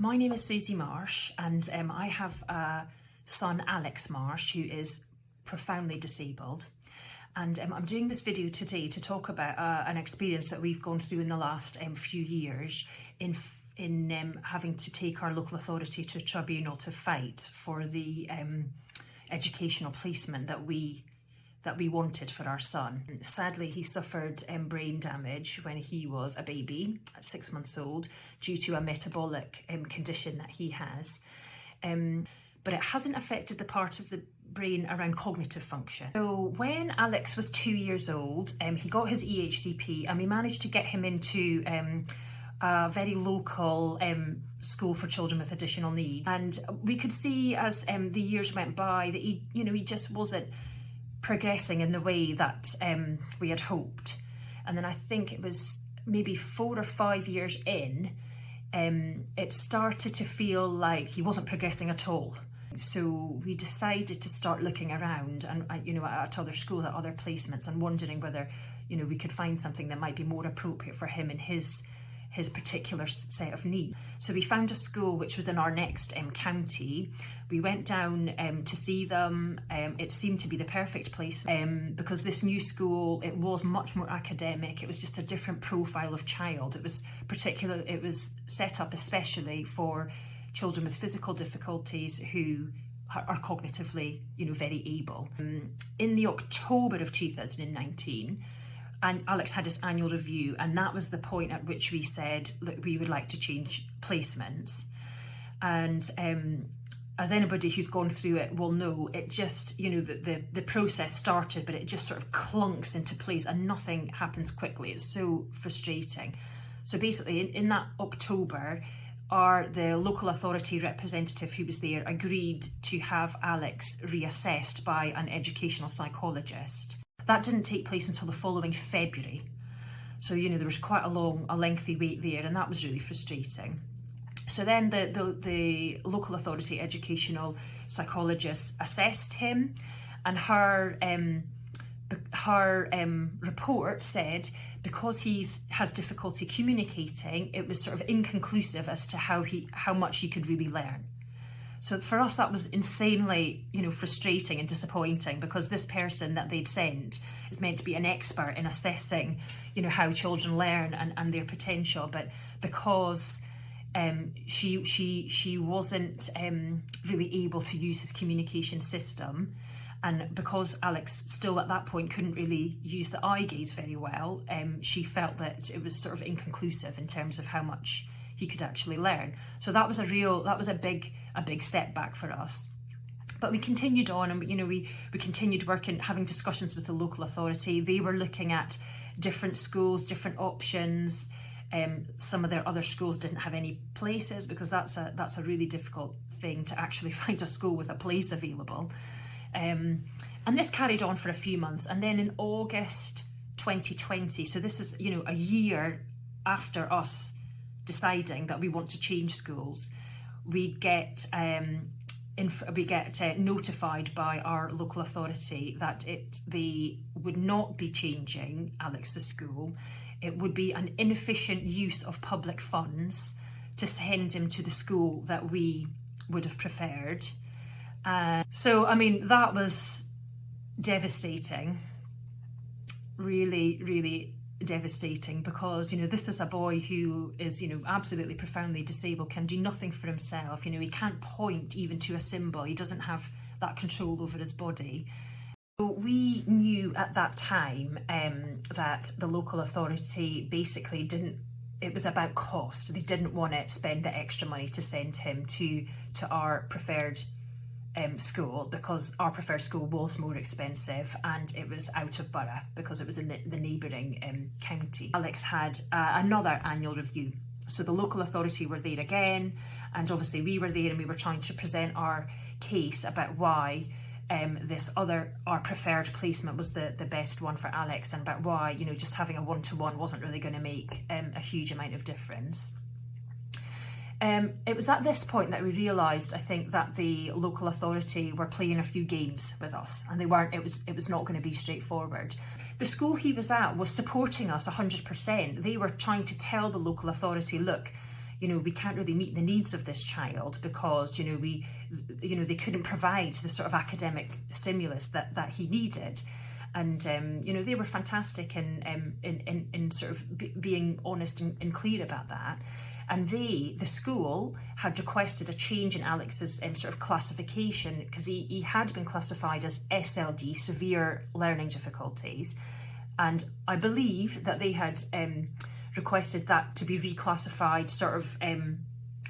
My name is Susie Marsh, and I have a son, Alex Marsh, who is profoundly disabled. And I'm doing this video today to talk about an experience that we've gone through in the last few years in having to take our local authority to a tribunal to fight for the educational placement that we wanted for our son. Sadly, he suffered brain damage when he was a baby at 6 months old due to a metabolic condition that he has. But it hasn't affected the part of the brain around cognitive function. So when Alex was 2 years old, he got his EHCP and we managed to get him into a very local school for children with additional needs. And we could see as the years went by that he just wasn't progressing in the way that we had hoped. And then I think it was maybe 4 or 5 years in, it started to feel like he wasn't progressing at all. So we decided to start looking around and at other schools, at other placements, and wondering whether we could find something that might be more appropriate for him in his particular set of needs. So we found a school which was in our next county. We went down to see them. It seemed to be the perfect place because this new school, it was much more academic. It was just a different profile of child. It was set up especially for children with physical difficulties who are cognitively, very able. In the October of 2019, and Alex had his annual review, and that was the point at which we said, look, we would like to change placements. And as anybody who's gone through it will know, it just, the process started, but it just sort of clunks into place and nothing happens quickly. It's so frustrating. So basically in that October, the local authority representative who was there agreed to have Alex reassessed by an educational psychologist. That didn't take place until the following February. So, there was quite a lengthy wait there, and that was really frustrating. So then the local authority educational psychologist assessed him, and her report said because he has difficulty communicating, it was sort of inconclusive as to how much he could really learn. So for us, that was insanely, frustrating and disappointing, because this person that they'd sent is meant to be an expert in assessing, how children learn and their potential. But because she wasn't really able to use his communication system, and because Alex still at that point couldn't really use the eye gaze very well, she felt that it was sort of inconclusive in terms of how much he could actually learn. So that was a big setback for us. But we continued on, and we continued working, having discussions with the local authority. They were looking at different schools, different options. Some of their other schools didn't have any places, because that's a really difficult thing to actually find a school with a place available. And this carried on for a few months, and then in August 2020, so this is a year after us deciding that we want to change schools, we get notified by our local authority that they would not be changing Alex's school. It would be an inefficient use of public funds to send him to the school that we would have preferred. So that was devastating, really, really devastating, because this is a boy who is absolutely profoundly disabled, can do nothing for himself. He can't point even to a symbol. He doesn't have that control over his body. So we knew at that time that the local authority basically it was about cost. They didn't want to spend the extra money to send him to our preferred school, because our preferred school was more expensive and it was out of borough because it was in the neighbouring county. Alex had another annual review. So the local authority were there again, and obviously we were there, and we were trying to present our case about why our preferred placement was the best one for Alex, and about why just having a one-to-one wasn't really going to make a huge amount of difference. It was at this point that we realised, I think, that the local authority were playing a few games with us, and they weren't. It was not going to be straightforward. The school he was at was supporting us 100%. They were trying to tell the local authority, look, we can't really meet the needs of this child because, they couldn't provide the sort of academic stimulus that he needed. And, they were fantastic in sort of being honest and clear about that. And the school had requested a change in Alex's sort of classification, because he had been classified as SLD, severe learning difficulties. And I believe that they had requested that to be reclassified sort of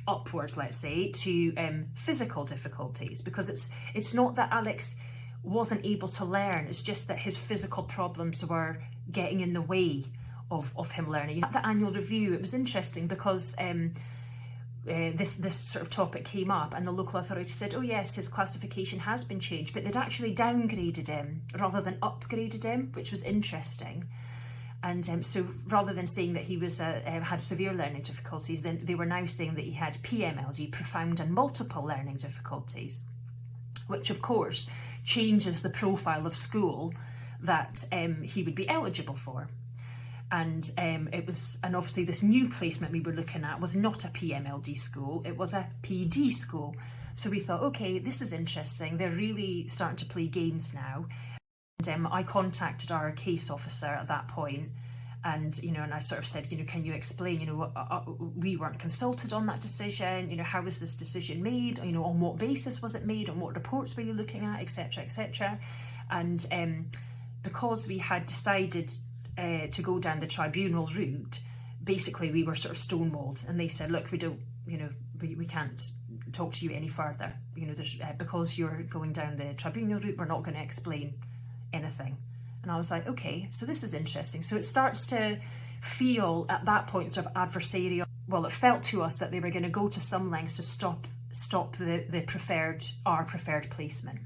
upwards, let's say, to physical difficulties, because it's not that Alex wasn't able to learn, it's just that his physical problems were getting in the way of him learning. At the annual review, it was interesting because this sort of topic came up, and the local authority said, oh yes, his classification has been changed, but they'd actually downgraded him rather than upgraded him, which was interesting. And so rather than saying that he was had severe learning difficulties, then they were now saying that he had PMLD, profound and multiple learning difficulties, which of course changes the profile of school that he would be eligible for. And and obviously this new placement we were looking at was not a PMLD school, it was a PD school. So we thought, okay, this is interesting, they're really starting to play games now. And I contacted our case officer at that point, and and I sort of said, can you explain, we weren't consulted on that decision, how was this decision made, on what basis was it made, on what reports were you looking at, etc., etc. And because we had decided to go down the tribunal route, basically we were sort of stonewalled, and they said, look, we don't, we can't talk to you any further, because you're going down the tribunal route, we're not going to explain anything. And I was like, okay, so this is interesting. So it starts to feel at that point sort of adversarial. Well, it felt to us that they were going to go to some lengths to stop our preferred placement.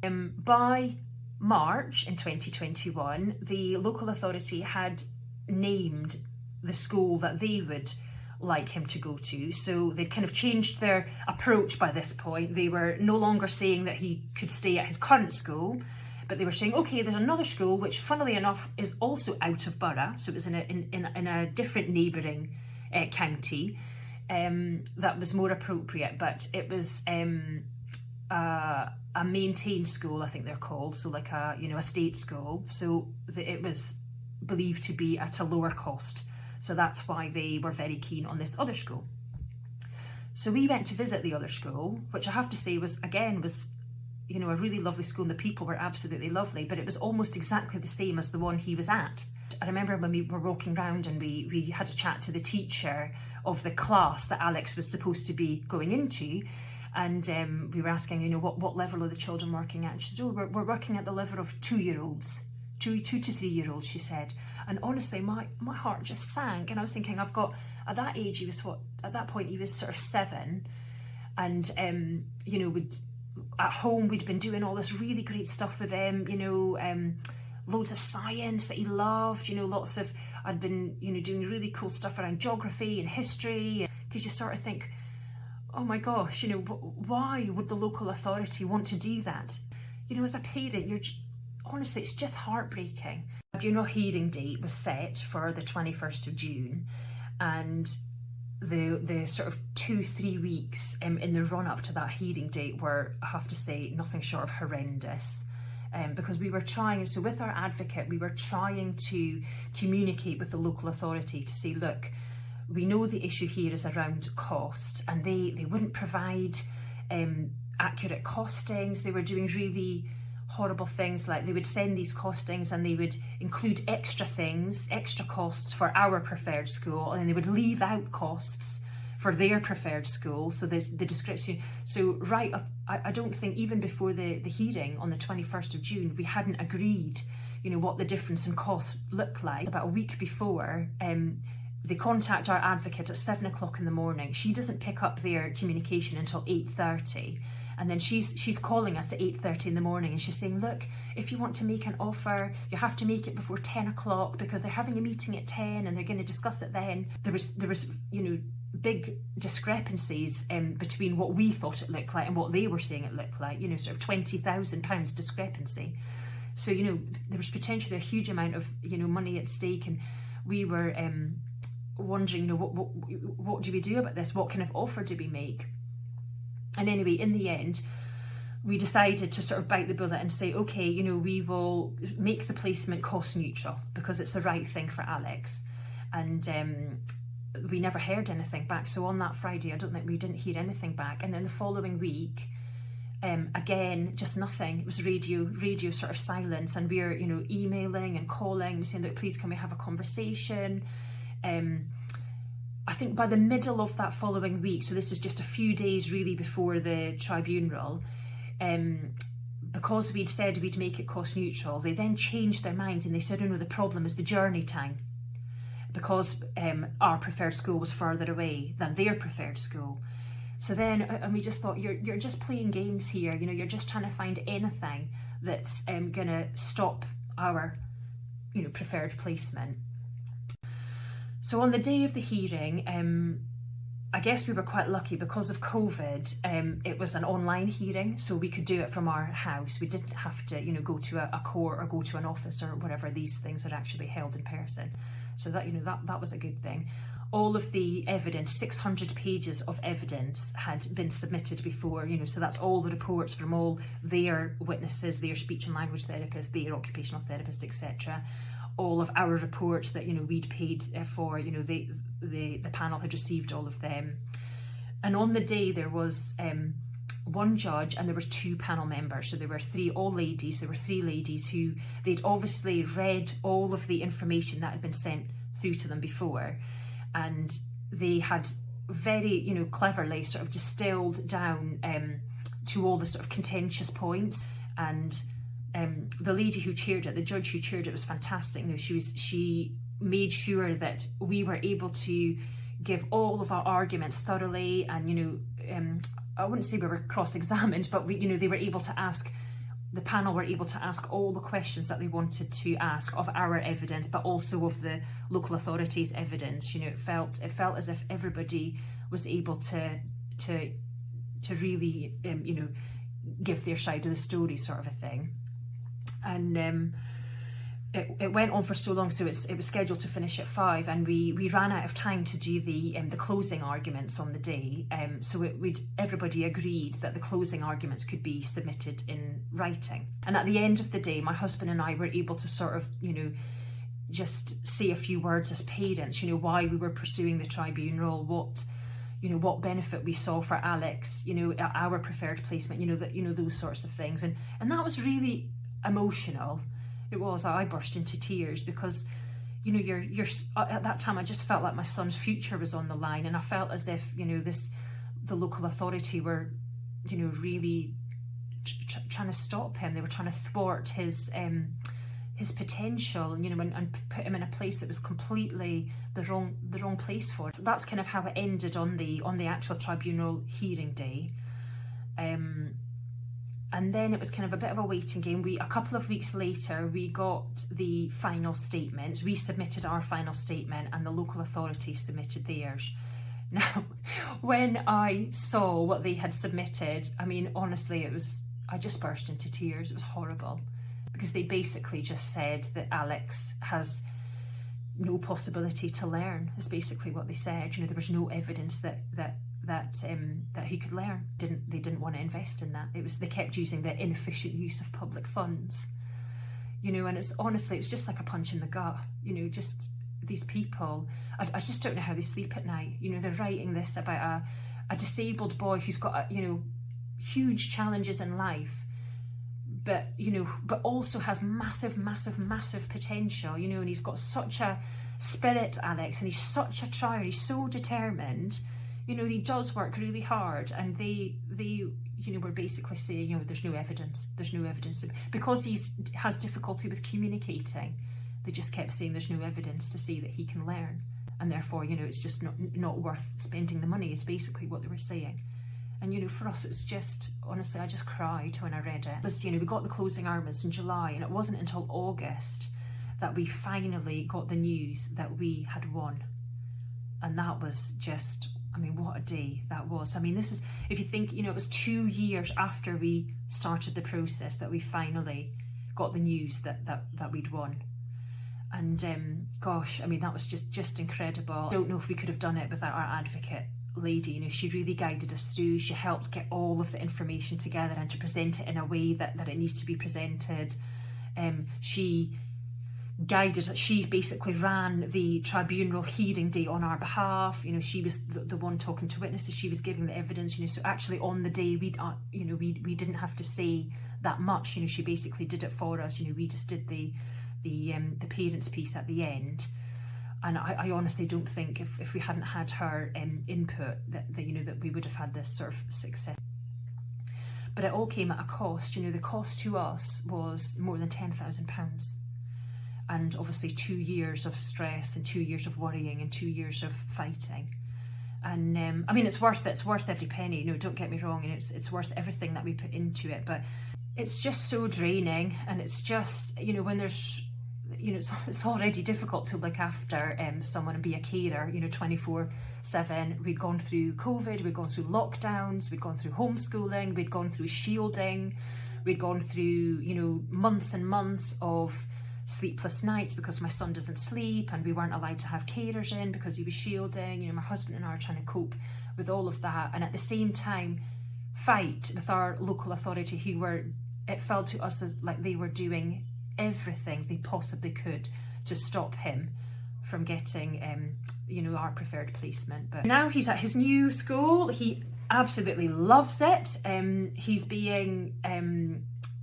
By March in 2021, the local authority had named the school that they would like him to go to. So they'd kind of changed their approach by this point. They were no longer saying that he could stay at his current school, but they were saying, okay, there's another school, which funnily enough is also out of borough. So it was in a different neighbouring county that was more appropriate, but it was a maintained school, I think they're called, so like a state school. So it was believed to be at a lower cost. So that's why they were very keen on this other school. So we went to visit the other school, which I have to say was a really lovely school, and the people were absolutely lovely, but it was almost exactly the same as the one he was at. I remember when we were walking around and we had a chat to the teacher of the class that Alex was supposed to be going into, and we were asking, what level are the children working at? And she said, we're working at the level of 2-year-olds, 2 to 3-year-olds, she said. And honestly, my heart just sank, and I was thinking, at that age, at that point he was sort of 7, and at home we'd been doing all this really great stuff with him, loads of science that he loved, I'd been doing really cool stuff around geography and history, because you start to think, oh my gosh, why would the local authority want to do that? As a parent, honestly, it's just heartbreaking. Our hearing date was set for the 21st of June, and the sort of 2-3 weeks in the run-up to that hearing date were, I have to say, nothing short of horrendous. Because we were trying, so with our advocate, we were trying to communicate with the local authority to say, look, we know the issue here is around cost, and they wouldn't provide accurate costings. They were doing really horrible things, like they would send these costings and they would include extra things, extra costs for our preferred school, and then they would leave out costs for their preferred school. So there's the description. So right up, I don't think even before the hearing on the 21st of June, we hadn't agreed, what the difference in cost looked like. About a week before, they contact our advocate at 7 o'clock in the morning. She doesn't pick up their communication until 8:30. And then she's calling us at 8:30 in the morning, and she's saying, look, if you want to make an offer, you have to make it before 10 o'clock because they're having a meeting at 10 and they're going to discuss it then. There was big discrepancies between what we thought it looked like and what they were saying it looked like, sort of £20,000 discrepancy. So, there was potentially a huge amount of, money at stake, and we were wondering, what do we do about this? What kind of offer do we make? And anyway, in the end, we decided to sort of bite the bullet and say, okay, we will make the placement cost neutral because it's the right thing for Alex. And we never heard anything back. So on that Friday, we didn't hear anything back. And then the following week, again, just nothing. It was radio sort of silence. And we're, emailing and calling, saying, look, please, can we have a conversation? I think by the middle of that following week, so this is just a few days really before the tribunal, because we'd said we'd make it cost neutral, they then changed their minds and they said, oh no, the problem is the journey time, because our preferred school was further away than their preferred school. So then, and we just thought, you're just playing games here, you're just trying to find anything that's going to stop our, preferred placement. So on the day of the hearing, I guess we were quite lucky because of COVID. It was an online hearing, so we could do it from our house. We didn't have to, go to a court or go to an office or whatever. These things are actually held in person. So that, that was a good thing. All of the evidence, 600 pages of evidence had been submitted before, so that's all the reports from all their witnesses, their speech and language therapists, their occupational therapists, etc. All of our reports that we'd paid for, the panel had received all of them. And on the day there was one judge and there were two panel members, so there were all ladies. There were three ladies who they'd obviously read all of the information that had been sent through to them before, and they had very cleverly sort of distilled down to all the sort of contentious points. And the lady who chaired it, the judge who chaired it, was fantastic. She made sure that we were able to give all of our arguments thoroughly, and I wouldn't say we were cross-examined, but they were able to ask, the panel were able to ask all the questions that they wanted to ask of our evidence, but also of the local authorities' evidence. It felt as if everybody was able to really give their side of the story, sort of a thing. And it went on for so long, so it was scheduled to finish at 5, and we ran out of time to do the closing arguments on the day. So everybody agreed that the closing arguments could be submitted in writing. And at the end of the day, my husband and I were able to sort of, just say a few words as parents, why we were pursuing the tribunal, what benefit we saw for Alex, our preferred placement, those sorts of things. And that was really emotional. It was. I burst into tears because you're at that time I just felt like my son's future was on the line, and I felt as if the local authority were really trying to stop him. They were trying to thwart his potential, and put him in a place that was completely the wrong place for it. So that's kind of how it ended on the actual tribunal hearing day. And then it was kind of a bit of a waiting game. A couple of weeks later, we got the final statements. We submitted our final statement and the local authorities submitted theirs. Now, when I saw what they had submitted, I mean, honestly, I just burst into tears. It was horrible, because they basically just said that Alex has no possibility to learn, is basically what they said. There was no evidence that he could learn. They didn't want to invest in that. They kept using the inefficient use of public funds, and it's just like a punch in the gut. Just these people, I just don't know how they sleep at night. They're writing this about a disabled boy who's got huge challenges in life, but also has massive potential, and he's got such a spirit, Alex, and he's such a trier, he's so determined. He does work really hard, and they were basically saying, there's no evidence, because he has difficulty with communicating. They just kept saying there's no evidence to say that he can learn, and therefore, it's just not worth spending the money, is basically what they were saying. And for us, it's just, honestly, I just cried when I read it. We got the closing arguments in July, and it wasn't until August that we finally got the news that we had won. And that was just, what a day that was. This is, if you think, it was 2 years after we started the process that we finally got the news that we'd won. And gosh, I mean, that was just incredible. I don't know if we could have done it without our advocate lady. You know, she really guided us through. She helped get all of the information together and to present it in a way that it needs to be presented. She guided us. She basically ran the tribunal hearing day on our behalf. You know, she was the one talking to witnesses. She was giving the evidence. You know, so actually on the day we didn't have to say that much. You know, she basically did it for us. You know, we just did the parents piece at the end. And I honestly don't think if we hadn't had her input that you know, that we would have had this sort of success. But it all came at a cost. You know, the cost to us was more than £10,000, and obviously 2 years of stress and 2 years of worrying and 2 years of fighting. And I mean, it's worth it. It's worth every penny. You know, don't get me wrong. And it's worth everything that we put into it. But it's just so draining, and it's just, you know, when there's, you know, it's already difficult to look after someone and be a carer, you know, 24/7. We'd gone through COVID, we'd gone through lockdowns, we'd gone through homeschooling, we'd gone through shielding, we'd gone through, you know, months and months of sleepless nights because my son doesn't sleep, and we weren't allowed to have carers in because he was shielding. You know, my husband and I are trying to cope with all of that, and at the same time fight with our local authority, who were, it felt to us as like they were doing everything they possibly could to stop him from getting you know, our preferred placement. But now he's at his new school. He absolutely loves it. He's being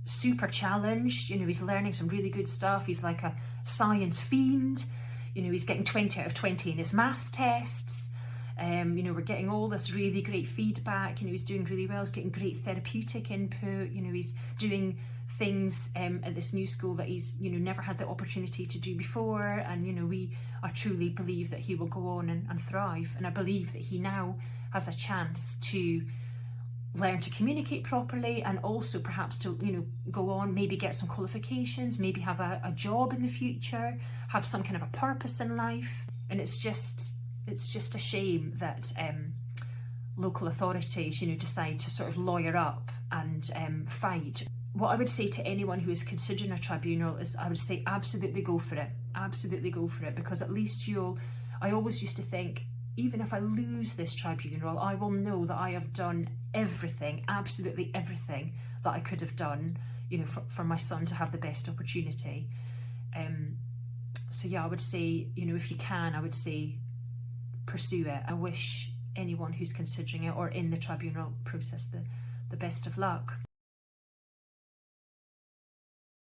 super challenged. You know, he's learning some really good stuff. He's like a science fiend. You know, he's getting 20 out of 20 in his maths tests. You know, we're getting all this really great feedback. You know, he's doing really well. He's getting great therapeutic input. You know, he's doing things at this new school that he's, you know, never had the opportunity to do before. And, you know, I truly believe that he will go on and thrive. And I believe that he now has a chance to learn to communicate properly, and also perhaps to, you know, go on, maybe get some qualifications, maybe have a job in the future, have some kind of a purpose in life. And it's just a shame that local authorities, you know, decide to sort of lawyer up and fight. What I would say to anyone who is considering a tribunal is, I would say absolutely go for it. Absolutely go for it, because at least I always used to think, even if I lose this tribunal, I will know that I have done everything, absolutely everything that I could have done, you know, for my son to have the best opportunity. So yeah, I would say, you know, if you can, I would say pursue it. I wish anyone who's considering it or in the tribunal process the best of luck.